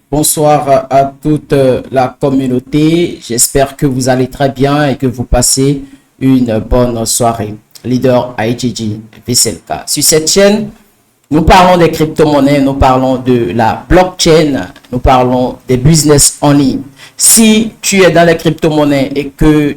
Bonsoir à toute la communauté. J'espère que vous allez très bien et que vous passez une bonne soirée. Leader IGG VSLK. Sur cette chaîne, nous parlons des crypto-monnaies, nous parlons de la blockchain, nous parlons des business en ligne. Si tu es dans les crypto-monnaies et que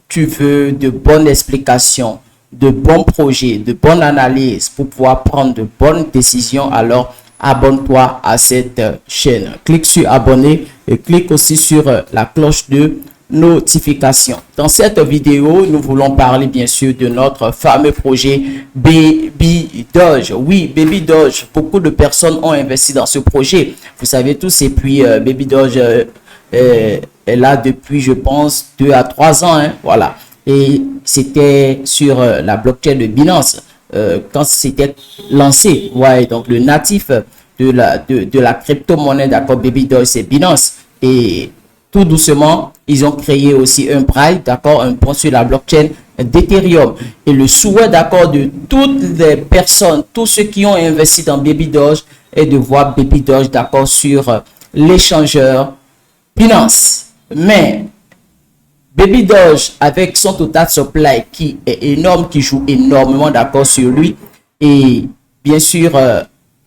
tu veux de bonnes explications, de bons projets, de bonnes analyses pour pouvoir prendre de bonnes décisions, alors abonne-toi à cette chaîne. Clique sur abonner et clique aussi sur la cloche de notification. Dans cette vidéo, nous voulons parler bien sûr de notre fameux projet Baby Doge. Oui, Baby Doge, beaucoup de personnes ont investi dans ce projet. Vous savez tous, et puis Baby Doge est là depuis, je pense, 2 à 3 ans. Voilà. Et c'était sur la blockchain de Binance. Quand c'était lancé, ouais, donc le natif de la crypto-monnaie, d'accord, Baby Doge, c'est Binance. Et tout doucement, ils ont créé aussi un braille, d'accord, un pont sur la blockchain d'Ethereum. Et le souhait, d'accord, de toutes les personnes, tous ceux qui ont investi dans Baby Doge, est de voir Baby Doge, d'accord, sur l'échangeur Binance. Mais Baby Doge, avec son total supply qui est énorme, qui joue énormément d'accord sur lui, et bien sûr,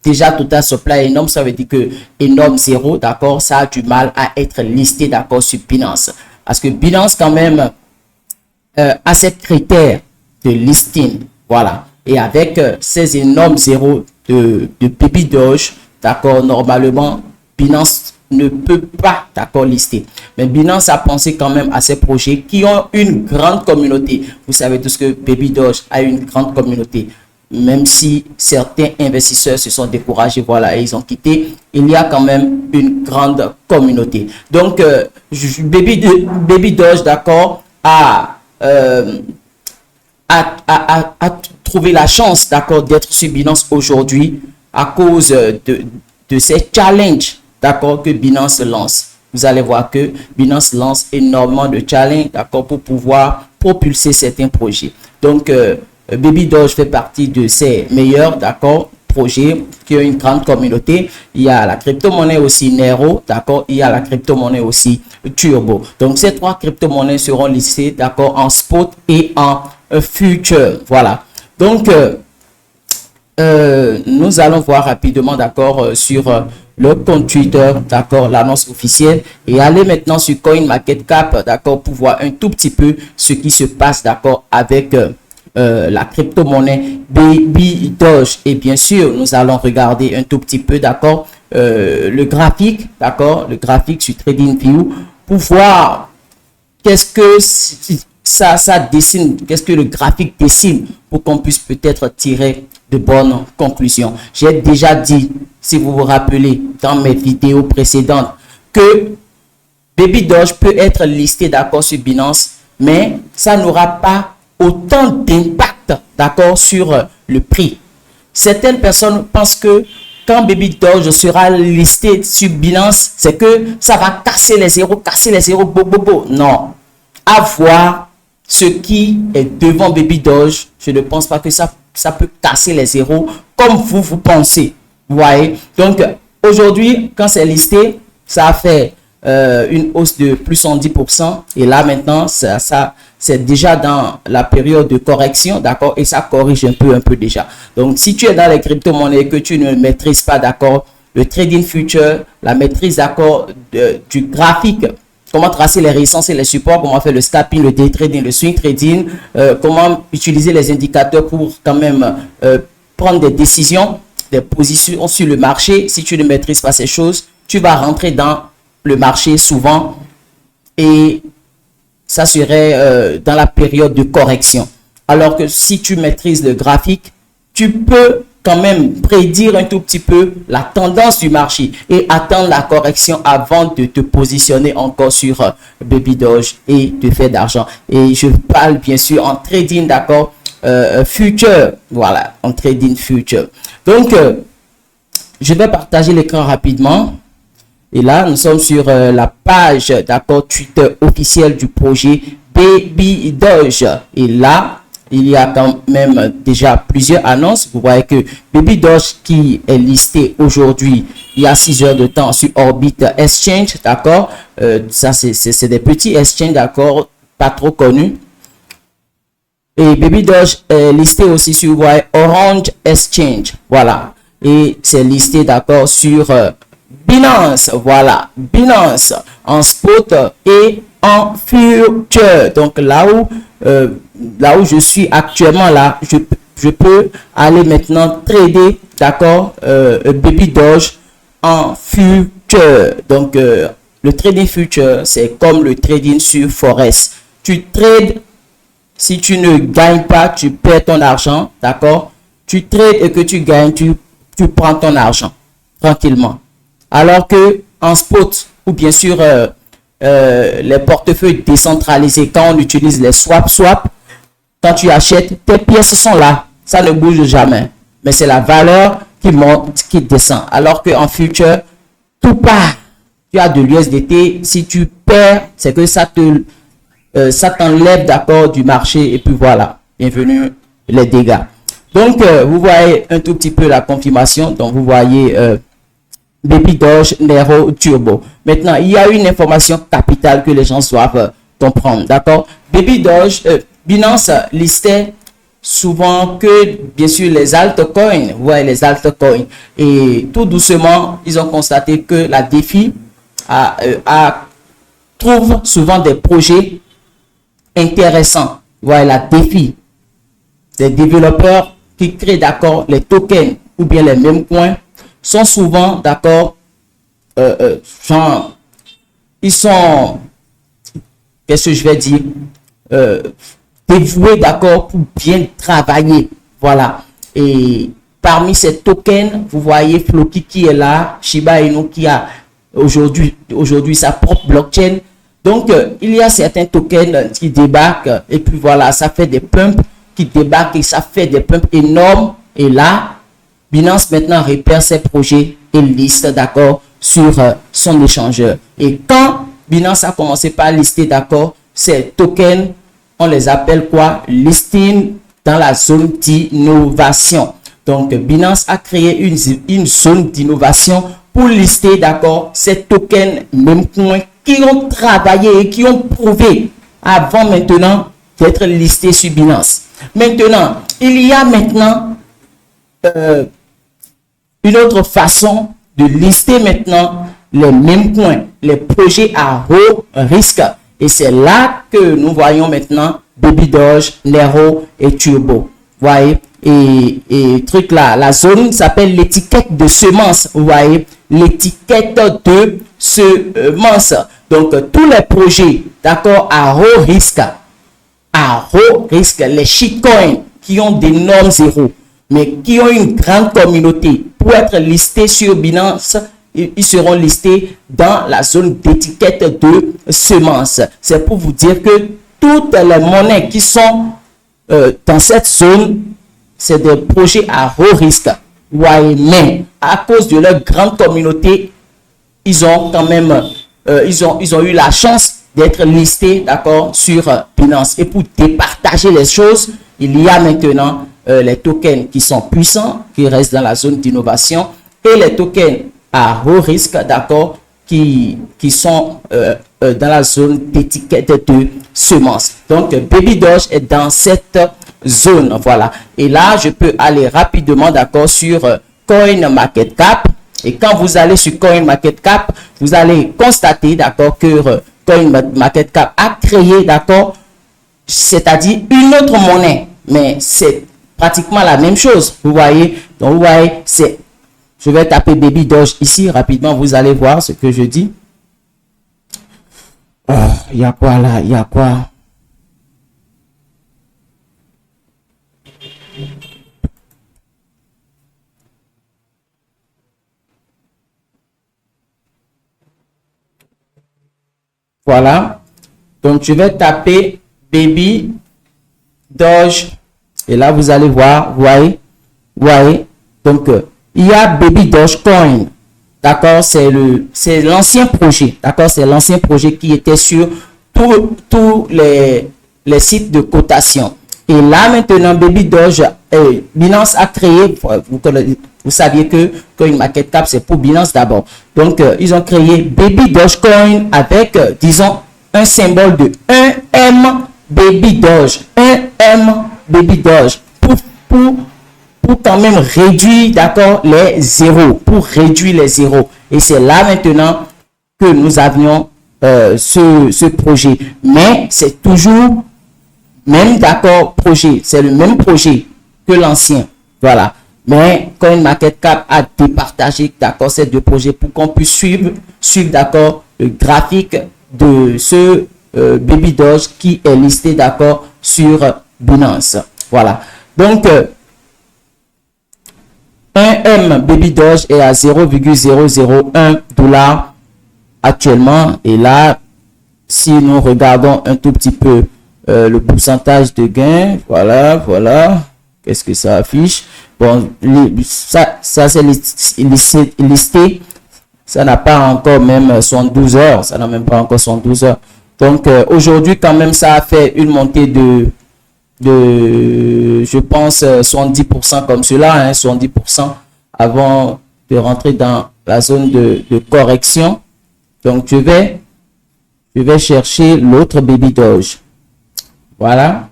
déjà total supply énorme, ça veut dire que énorme zéro, d'accord, ça a du mal à être listé, d'accord, sur Binance. Parce que Binance, quand même, a ces critères de listing, voilà. Et avec ces énormes zéros de Baby Doge, d'accord, normalement, Binance ne peut pas, d'accord, lister. Mais Binance a pensé quand même à ces projets qui ont une grande communauté. Vous savez tous que Baby Doge a une grande communauté. Même si certains investisseurs se sont découragés, voilà, et ils ont quitté, il y a quand même une grande communauté. Donc, Baby Doge, d'accord, a trouvé la chance, d'accord, d'être sur Binance aujourd'hui à cause de ces challenges, d'accord, que Binance lance. Vous allez voir que Binance lance énormément de challenges, d'accord, pour pouvoir propulser certains projets. Donc, Baby Doge fait partie de ces meilleurs, d'accord, projets qui ont une grande communauté. Il y a la crypto-monnaie aussi Nero, d'accord, il y a la crypto-monnaie aussi Turbo. Donc, ces 3 crypto-monnaies seront listées, d'accord, en spot et en future. Voilà. Donc, nous allons voir rapidement, d'accord, sur le compte Twitter, d'accord, l'annonce officielle, et aller maintenant sur CoinMarketCap, d'accord, pour voir un tout petit peu ce qui se passe, d'accord, avec la crypto-monnaie Baby Doge. Et bien sûr, nous allons regarder un tout petit peu, d'accord, le graphique, d'accord, le graphique sur TradingView pour voir qu'est-ce que ça dessine, qu'est-ce que le graphique dessine pour qu'on puisse peut-être tirer de bonnes conclusions. J'ai déjà dit, si vous vous rappelez, dans mes vidéos précédentes, que Baby Doge peut être listé, d'accord, sur Binance, mais ça n'aura pas autant d'impact, d'accord, sur le prix. Certaines personnes pensent que quand Baby Doge sera listé sur Binance, c'est que ça va casser les zéros, bobo. Non. À voir ce qui est devant Baby Doge, je ne pense pas que ça peut casser les zéros comme vous pensez. Vous voyez? Donc, aujourd'hui, quand c'est listé, ça a fait une hausse de plus de 10%. Et là, maintenant, c'est déjà dans la période de correction, d'accord? Et ça corrige un peu déjà. Donc, si tu es dans les crypto-monnaies que tu ne maîtrises pas, d'accord, le trading future, la maîtrise, d'accord, du graphique, comment tracer les résistances et les supports, comment faire le scalping, le day trading, le swing trading, comment utiliser les indicateurs pour quand même prendre des décisions, des positions sur le marché. Si tu ne maîtrises pas ces choses, tu vas rentrer dans le marché souvent et ça serait dans la période de correction. Alors que si tu maîtrises le graphique, tu peux quand même prédire un tout petit peu la tendance du marché et attendre la correction avant de te positionner encore sur Baby Doge et de faire d'argent. Et je parle bien sûr en trading, d'accord, future, voilà, en trading future. Donc, je vais partager l'écran rapidement. Et là, nous sommes sur la page, d'accord, Twitter officielle du projet Baby Doge. Et là, il y a quand même déjà plusieurs annonces. Vous voyez que Baby Doge qui est listé aujourd'hui, il y a 6 heures de temps sur Orbit Exchange, d'accord. Ça, c'est des petits exchanges, d'accord, pas trop connus. Et Baby Doge est listé aussi sur Orange Exchange, voilà. Et c'est listé, d'accord, sur Binance, voilà, Binance en spot et en future. Donc là où je suis actuellement là, je peux aller maintenant trader, d'accord, Baby Doge en future. Donc le trading future, c'est comme le trading sur Forex. Tu trades, si tu ne gagnes pas, tu perds ton argent, d'accord. Tu trades et que tu gagnes, tu prends ton argent tranquillement. Alors que en spot ou bien sûr les portefeuilles décentralisés, quand on utilise les swap, quand tu achètes, tes pièces sont là, ça ne bouge jamais. Mais c'est la valeur qui monte, qui descend. Alors qu'en future, tout part. Tu as de l'USDT, si tu perds, c'est que ça t'enlève, d'accord, du marché. Et puis voilà, bienvenue les dégâts. Donc, vous voyez un tout petit peu la confirmation. Donc, vous voyez Baby Doge Nero Turbo. Maintenant, il y a une information capitale que les gens doivent comprendre, d'accord. Baby Doge, Binance listait souvent que, bien sûr, les altcoins, vous voyez les altcoins. Et tout doucement, ils ont constaté que la DeFi trouve souvent des projets intéressants. Vous voyez la DeFi, des développeurs qui créent, d'accord, les tokens ou bien les mêmes coins sont souvent, d'accord, ils sont, qu'est-ce que je vais dire, dévoués, d'accord, pour bien travailler, voilà. Et parmi ces tokens, vous voyez Floki qui est là, Shiba Inu qui a aujourd'hui sa propre blockchain. Donc, il y a certains tokens qui débarquent et puis voilà, ça fait des pumps qui débarquent et ça fait des pumps énormes. Et là, Binance maintenant repère ses projets et liste, d'accord, sur son échangeur. Et quand Binance a commencé par lister, d'accord, ces tokens, on les appelle quoi? Listing dans la zone d'innovation. Donc, Binance a créé une zone d'innovation pour lister, d'accord, ces tokens, même coins, qui ont travaillé et qui ont prouvé avant maintenant d'être listés sur Binance. Maintenant, il y a maintenant une autre façon de lister maintenant les mêmes coins, les projets à haut risque. Et c'est là que nous voyons maintenant Baby Doge, Nero et Turbo. Vous voyez? Et truc là, la zone s'appelle l'étiquette de semence. Vous voyez? L'étiquette de semence. Donc, tous les projets, d'accord, à haut risque, les shitcoins qui ont d'énormes zéros, mais qui ont une grande communauté, pour être listés sur Binance, ils seront listés dans la zone d'étiquette de semence. C'est pour vous dire que toutes les monnaies qui sont dans cette zone, c'est des projets à haut risque. Ouais, mais à cause de leur grande communauté, ils ont quand même, ils ont eu la chance d'être listés, d'accord, sur Binance. Et pour départager les choses, il y a maintenant les tokens qui sont puissants, qui restent dans la zone d'innovation, et les tokens à haut risque, d'accord, qui sont dans la zone d'étiquette de semence. Donc, Baby Doge est dans cette zone, voilà. Et là, je peux aller rapidement, d'accord, sur CoinMarketCap. Et quand vous allez sur CoinMarketCap, vous allez constater, d'accord, que CoinMarketCap a créé, d'accord, c'est-à-dire une autre monnaie, mais c'est pratiquement la même chose, vous voyez. Donc, vous voyez, je vais taper Baby Doge ici, rapidement, vous allez voir ce que je dis. Il y a quoi là? Il y a quoi? Voilà. Donc, je vais taper Baby Doge. Et là, vous allez voir, vous voyez. Donc, il y a Baby Dogecoin. D'accord, c'est l'ancien projet. D'accord, c'est l'ancien projet qui était sur tous les sites de cotation. Et là, maintenant, Baby Doge, Binance a créé, vous saviez que CoinMarketCap, c'est pour Binance d'abord. Donc, ils ont créé Baby Dogecoin avec, disons, un symbole de 1M Baby Doge. 1M Baby Doge. Pour quand même réduire, d'accord, les zéros. Pour réduire les zéros. Et c'est là maintenant que nous avions ce projet. Mais c'est toujours même d'accord projet, c'est le même projet que l'ancien, voilà. Mais CoinMarketCap a départagé, d'accord, ces deux projets pour qu'on puisse suivre d'accord, le graphique de ce Baby Doge qui est listé, d'accord, sur Binance. Voilà. Donc, 1M Baby Doge est à 0,001 $ actuellement. Et là, si nous regardons un tout petit peu le pourcentage de gain, voilà, qu'est-ce que ça affiche? Bon, ça c'est listé, ça n'a pas encore même 112 heures, ça n'a même pas encore 112 heures. Donc aujourd'hui quand même ça a fait une montée de je pense 70% comme cela, hein, 70% avant de rentrer dans la zone de correction. Donc je vais chercher l'autre Baby Doge. Voilà.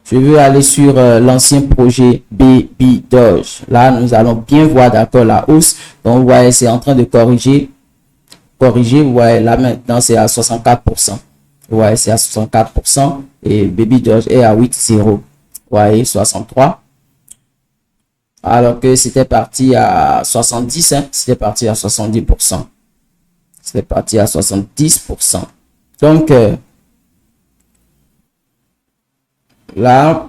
Je veux aller sur l'ancien projet Baby Doge. Là, nous allons bien voir, d'accord, la hausse. Donc, vous voyez, c'est en train de corriger. Vous voyez, là, maintenant, c'est à 64%. Vous voyez, c'est à 64%. Et Baby Doge est à 8,0. Vous voyez, 63. Alors que c'était parti à 70, hein. C'était parti à 70%. C'est parti à 70%. Donc, là,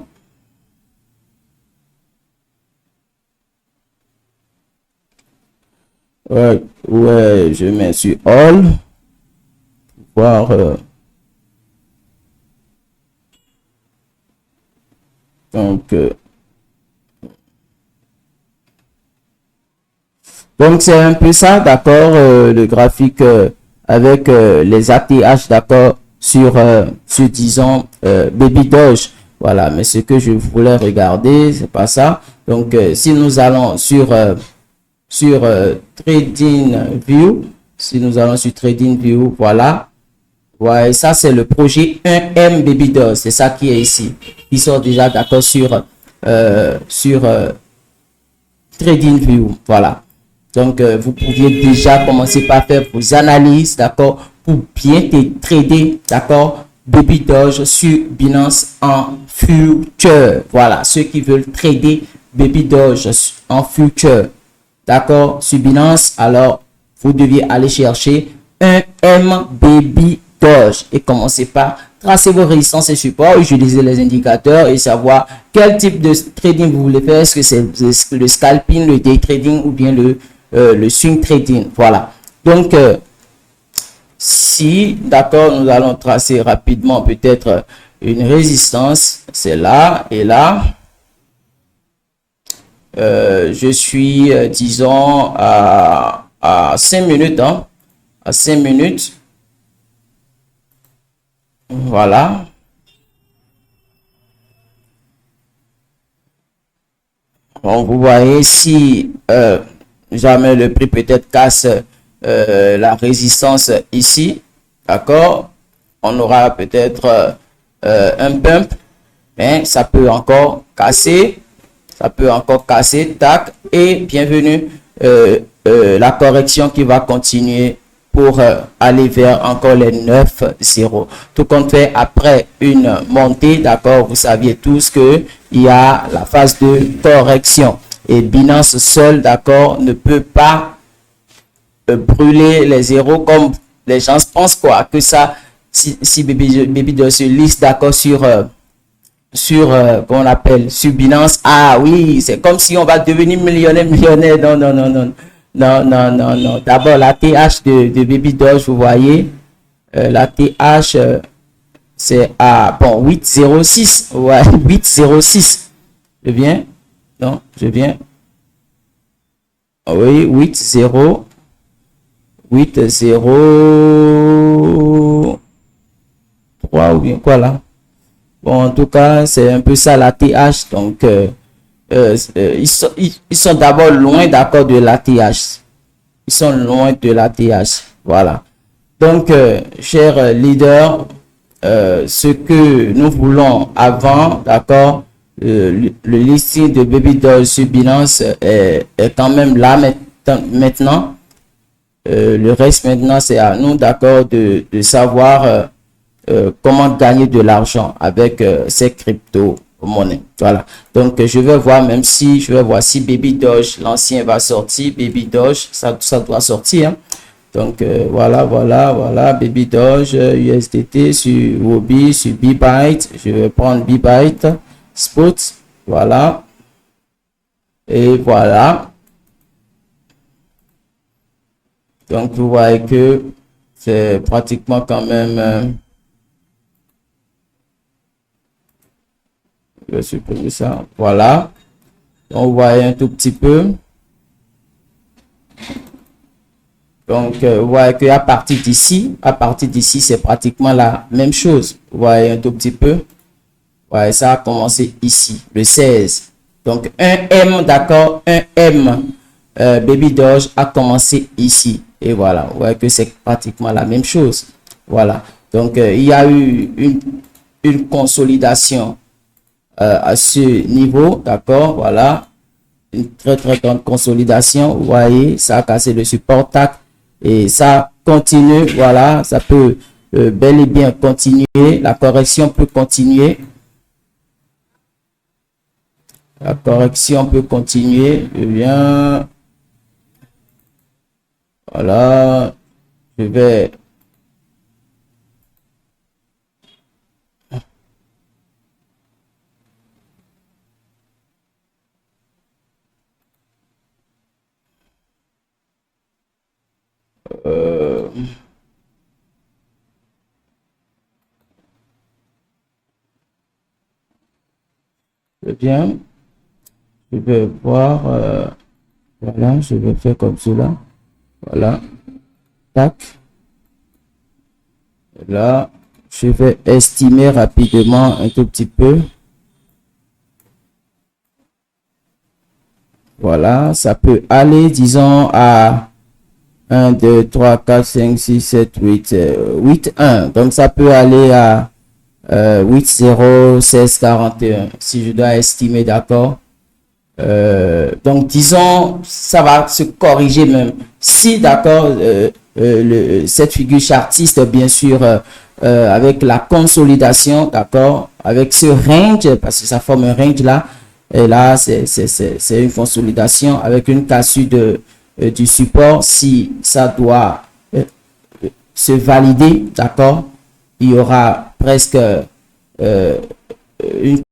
ouais, je mets sur All. Pour voir. Donc, c'est un peu ça, d'accord, le graphique avec les ATH, d'accord, sur disons, Baby Doge. Voilà, mais ce que je voulais regarder, c'est pas ça. Donc, si nous allons sur TradingView, voilà. Ouais, ça, c'est le projet 1M Baby Doge. C'est ça qui est ici. Ils sont déjà d'accord sur TradingView. Voilà. Donc, vous pouviez déjà commencer par faire vos analyses, d'accord, pour bien trader, d'accord, Baby Doge sur Binance en future. Voilà, ceux qui veulent trader Baby Doge en future, d'accord, sur Binance, alors vous deviez aller chercher un M Baby Doge et commencer par tracer vos résistances et supports, utiliser les indicateurs et savoir quel type de trading vous voulez faire. Est-ce que c'est le scalping, le day trading ou bien le swing trading? Voilà. Donc, si, d'accord, nous allons tracer rapidement peut-être une résistance, c'est là et là. Je suis, disons, à 5 minutes, hein, à 5 minutes. Voilà. Bon, vous voyez, si jamais le prix peut-être casse la résistance ici, d'accord, on aura peut-être un pump, mais ça peut encore casser, tac, et bienvenue la correction qui va continuer pour aller vers encore les 9,0. Tout compte fait, après une montée, d'accord, vous saviez tous que il y a la phase de correction et Binance seul, d'accord, ne peut pas brûler les zéros comme les gens pensent, quoi, que ça, si Baby Doge se liste, d'accord, sur qu'on appelle sur Binance, ah oui, c'est comme si on va devenir millionnaire. Non. D'abord, la TH de Baby Doge, vous voyez, la TH, c'est à, bon, 8,06. Ouais, 8,06. Je viens. Non, je viens. Oui, 8,0. 8 0 3 ou bien quoi là. Bon, en tout cas, c'est un peu ça la TH. Donc, ils sont d'abord loin, d'accord, de la TH. Ils sont loin de la TH. Voilà. Donc, chers leaders, ce que nous voulons avant, d'accord, le listing de Baby Doll sur Binance est quand même là maintenant. Le reste maintenant, c'est à nous, d'accord, de savoir comment gagner de l'argent avec ces crypto-monnaies. Voilà. Donc, je vais voir, même si je vais voir si Baby Doge, l'ancien, va sortir. Baby Doge, ça doit sortir. Hein. Donc, voilà, Baby Doge, USDT sur Huobi, sur Bbyte. Je vais prendre Bbyte, Spot. Voilà. Et voilà. Donc, vous voyez que c'est pratiquement quand même... je vais supprimer ça. Voilà. On voit un tout petit peu. Donc, vous voyez qu'à partir d'ici, c'est pratiquement la même chose. Vous voyez un tout petit peu. Ouais, ça a commencé ici, le 16. Donc, un M, d'accord, un M, Baby Doge a commencé ici. Et voilà, vous voyez que c'est pratiquement la même chose. Voilà. Donc, il y a eu une consolidation à ce niveau, d'accord, voilà. Une très grande consolidation. Vous voyez, ça a cassé le support TAC. Et ça continue, voilà, ça peut bel et bien continuer. La correction peut continuer. La correction peut continuer. Je viens. Voilà. Je vais. Bien. Je vais voir. Voilà, je vais faire comme cela. Voilà. Tac. Là, je vais estimer rapidement un tout petit peu. Voilà, ça peut aller, disons, à 1, 2, 3, 4, 5, 6, 7, 8, 8, 1. Donc, ça peut aller à 8, 0, 16, 41, si je dois estimer, d'accord. Donc, disons, ça va se corriger même. Si, d'accord, cette figure chartiste, bien sûr, avec la consolidation, d'accord, avec ce range, parce que ça forme un range là, et là, c'est une consolidation avec une cassure du support. Si ça doit se valider, d'accord, il y aura presque une